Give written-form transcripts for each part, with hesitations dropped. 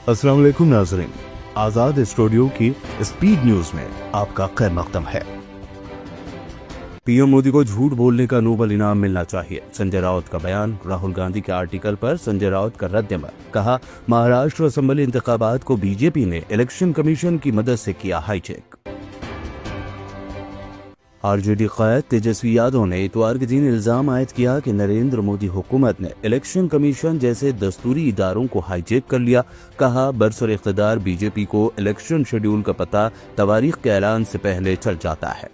अस्सलाम वालेकुम नाज़रीन, आजाद स्टूडियो की स्पीड न्यूज में आपका खैर मकदम है। पीएम मोदी को झूठ बोलने का नोबेल इनाम मिलना चाहिए, संजय राउत का बयान। राहुल गांधी के आर्टिकल पर संजय राउत का रद्द-ए-अमल। कहा, महाराष्ट्र असेंबली इंतखाबात को बीजेपी ने इलेक्शन कमीशन की मदद से किया हाईजैक। आरजेडी कायद तेजस्वी यादव ने इतवार के दिन इल्जाम आयद किया कि नरेंद्र मोदी हुकूमत ने इलेक्शन कमीशन जैसे दस्तूरी इदारों को हाईजैक कर लिया। कहा, बरसर इख्तिदार बीजेपी को इलेक्शन शेड्यूल का पता तवारीख के ऐलान से पहले चल जाता है।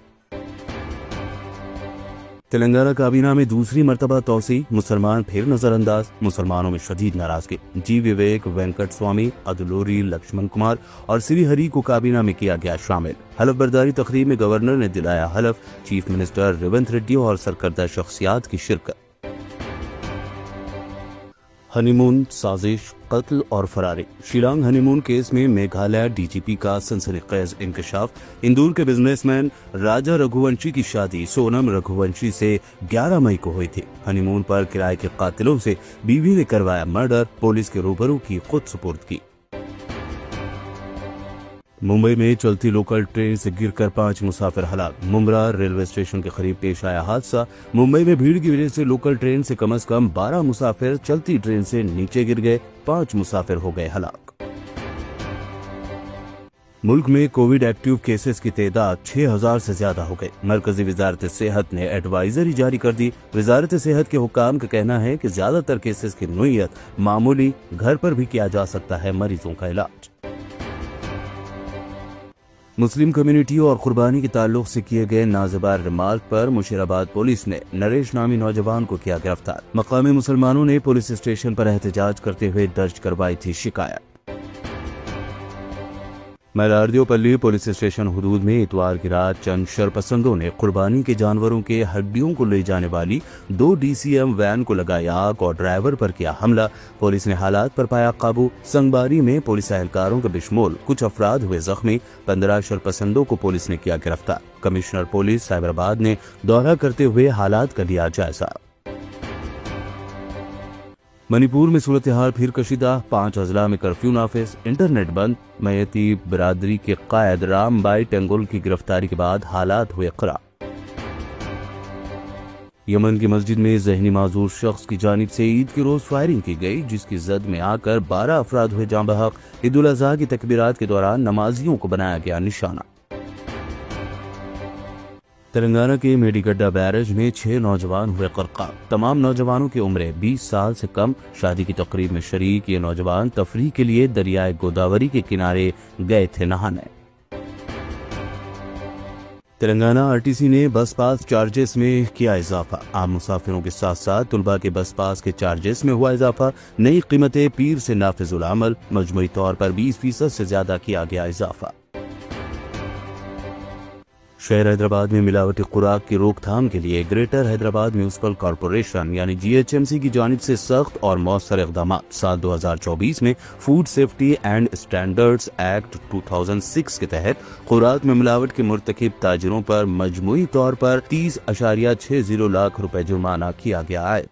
तेलंगाना काबीना में दूसरी मर्तबा तौसी, मुसलमान फिर नजरअंदाज। मुसलमानों में शदीद नाराजगी। जी विवेक, वेंकट स्वामी, अदुलोरी, लक्ष्मण कुमार और श्रीहरि को काबीना में किया गया शामिल। हलफ बर्दारी तकरीब में गवर्नर ने दिलाया हलफ। चीफ मिनिस्टर रेवंत रेड्डी और सरकर्दा शख्सियात की शिरकत। हनीमून, साजिश, कत्ल और फरारी। शिलांग हनीमून केस में मेघालय डीजीपी का सनसनीखेज इंकशाफ। इंदौर के बिजनेसमैन राजा रघुवंशी की शादी सोनम रघुवंशी से 11 मई को हुई थी। हनीमून पर किराए के कातिलों से बीवी ने करवाया मर्डर, पुलिस के रूबरू की खुद सुपुर्द की। मुंबई में चलती लोकल ट्रेन से गिरकर 5 मुसाफिर हलाक। मुंब्रा रेलवे स्टेशन के करीब पेश आया हादसा। मुंबई में भीड़ की वजह से लोकल ट्रेन से कम 12 मुसाफिर चलती ट्रेन से नीचे गिर गए। 5 मुसाफिर हो गए हलाक। मुल्क में कोविड एक्टिव केसेस की तादाद 6000 से ज्यादा हो गई। मरकजी वजारत सेहत ने एडवाइजरी जारी कर दी। वजारत सेहत के हुकाम का कहना है कि ज्यादातर केसेस की नोयत मामूली, घर पर भी किया जा सकता है मरीजों का इलाज। मुस्लिम कम्युनिटी और कुर्बानी के ताल्लुक से किए गए नाज़ेबार रिमार्क पर मुशीराबाद पुलिस ने नरेश नामी नौजवान को किया गिरफ्तार। मकामी मुसलमानों ने पुलिस स्टेशन पर एहतजाज करते हुए दर्ज करवाई थी शिकायत। मैलार्दियोपल्ली पुलिस स्टेशन हुदूद में इतवार की रात चंद शरपसंदों ने कुर्बानी के जानवरों के हड्डियों को ले जाने वाली 2 डीसीएम वैन को लगाई आग और ड्राइवर पर किया हमला। पुलिस ने हालात पर पाया काबू। संगबारी में पुलिस एहलकारों के बिशमोल कुछ अफराद हुए जख्मी। 15 शरपसंदों को पुलिस ने किया गिरफ्तार। कमिश्नर पुलिस साइबराबाद ने दौरा करते हुए हालात का लिया जायजा। मणिपुर में सूरत हाल फिर कशीदा। 5 अजला में कर्फ्यू नाफिज, इंटरनेट बंद। मैती बिरादरी के कायद रामबाई टेंगुल की गिरफ्तारी के बाद हालात हुए खराब। यमन की मस्जिद में जहनी माजूर शख्स की जानिब से ईद के रोज फायरिंग की गई, जिसकी जद में आकर 12 अफराद हुए जाँ बहक। ईद उल अजहा की तकबीरात के दौरान नमाजियों को बनाया गया निशाना। तेलंगाना के मेडिगड्डा बैरज में 6 नौजवान हुए ग़रक़। तमाम नौजवानों की उम्रें 20 साल से कम। शादी की तकरीब में शरीक ये नौजवान तफरीह के लिए दरियाए गोदावरी के किनारे गए थे नहाने। तेलंगाना आरटीसी ने बस पास चार्जेस में किया इजाफा। आम मुसाफिरों के साथ साथ तुलबा के बस पास के चार्जेस में हुआ इजाफा। नई कीमतें पीर से नाफिजुल अमल। मजमूई तौर पर 20% से ज्यादा किया गया इजाफा। शहर हैदराबाद में मिलावटी खुराक की रोकथाम के लिए ग्रेटर हैदराबाद म्यूनिसिपल कॉरपोरेशन यानी जीएचएमसी की जानिब से सख्त और मौसर इक़दाम। साल 2024 में food safety and standards act 2006 के तहत खुराक में मिलावट के मुर्तकिब ताजिरों पर मजमूई तौर पर 30.60 लाख रुपए जुर्माना किया गया है।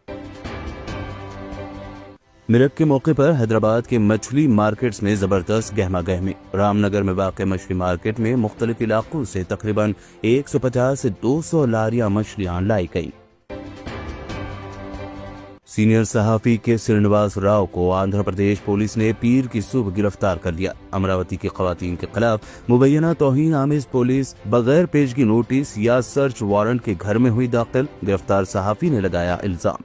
मिरक के मौके पर हैदराबाद के मछली मार्केट्स में जबरदस्त गहमा गहमी। रामनगर में वाक़े मछली मार्केट में मुख्तलिफ इलाकों से तकरीबन 150 से 200 लारियां मछलियां लाई गई। सीनियर सहाफी के श्रीनिवास राव को आंध्र प्रदेश पुलिस ने पीर की सुबह गिरफ्तार कर लिया। अमरावती की खवातीन के खिलाफ मुबैना तौहीन आमेज पुलिस बगैर पेशगी नोटिस या सर्च वारंट के घर में हुई दाखिल। गिरफ्तार सहाफी ने लगाया इल्जाम।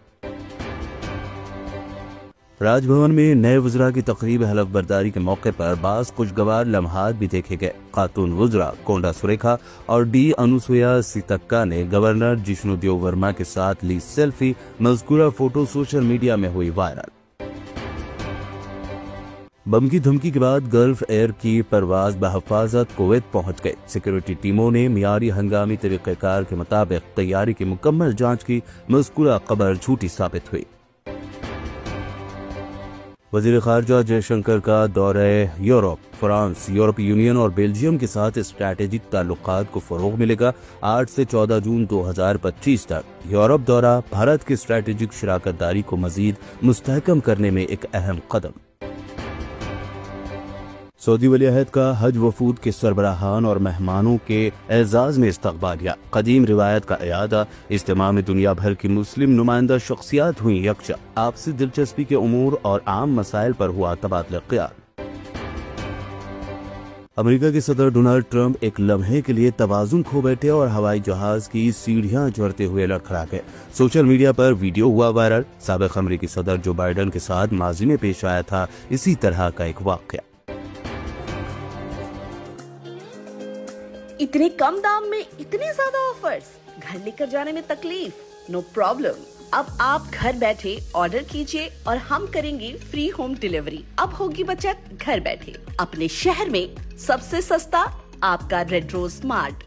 राजभवन में नए वज़रा की तकरीब हलफ बर्दारी के मौके पर बास खुशगवार लम्हात भी देखे गए। खातून वज़रा कोंडा सुरेखा और डी अनुसुया सीतक्का ने गवर्नर जिष्णुदेव वर्मा के साथ ली सेल्फी। मज़कूरा फोटो सोशल मीडिया में हुई वायरल। बम की धमकी के बाद गल्फ एयर की परवाज बहफाजत कुवैत पहुंच गए। सिक्योरिटी टीमों ने मियारी हंगामी तरीक़ेकार के मुताबिक तैयारी की मुकम्मल जांच की। मज़कूरा खबर झूठी साबित हुई। वज़ीर ख़ारजा जयशंकर का दौरे यूरोप, फ्रांस, यूरोपीय यूनियन और बेल्जियम के साथ स्ट्रैटेजिक ताल्लुकात को फ़रोग़ मिलेगा। 8 से 14 जून 2025 तक यूरोप दौरा भारत की स्ट्रैटेजिक शराकतदारी को मज़ीद मुस्तहकम करने में एक अहम कदम। सऊदी वलीअहद का हज वफूद के सरबराहान और मेहमानों के एजाज में इस्तकबालिया। कदीम रिवायत का इयादा। इज्तिमा में दुनिया भर की मुस्लिम नुमाइंदा शख्सियात हुई यकजा। आपसी दिलचस्पी के उमूर और आम मसाइल पर हुआ तबादला ख्याल। अमेरिका के सदर डोनाल्ड ट्रंप एक लम्हे के लिए तवाज़ुन खो बैठे और हवाई जहाज की सीढ़ियां चढ़ते हुए लड़खड़ा गए। सोशल मीडिया पर वीडियो हुआ वायरल। साबिक अमेरिकी सदर जो बाइडेन के साथ माजी में पेश आया था इसी तरह का एक वाक़या। इतने कम दाम में इतने ज्यादा ऑफर्स, घर लेकर जाने में तकलीफ? No problem. अब आप घर बैठे ऑर्डर कीजिए और हम करेंगे फ्री होम डिलीवरी। अब होगी बचत घर बैठे। अपने शहर में सबसे सस्ता आपका रेड रोज स्मार्ट।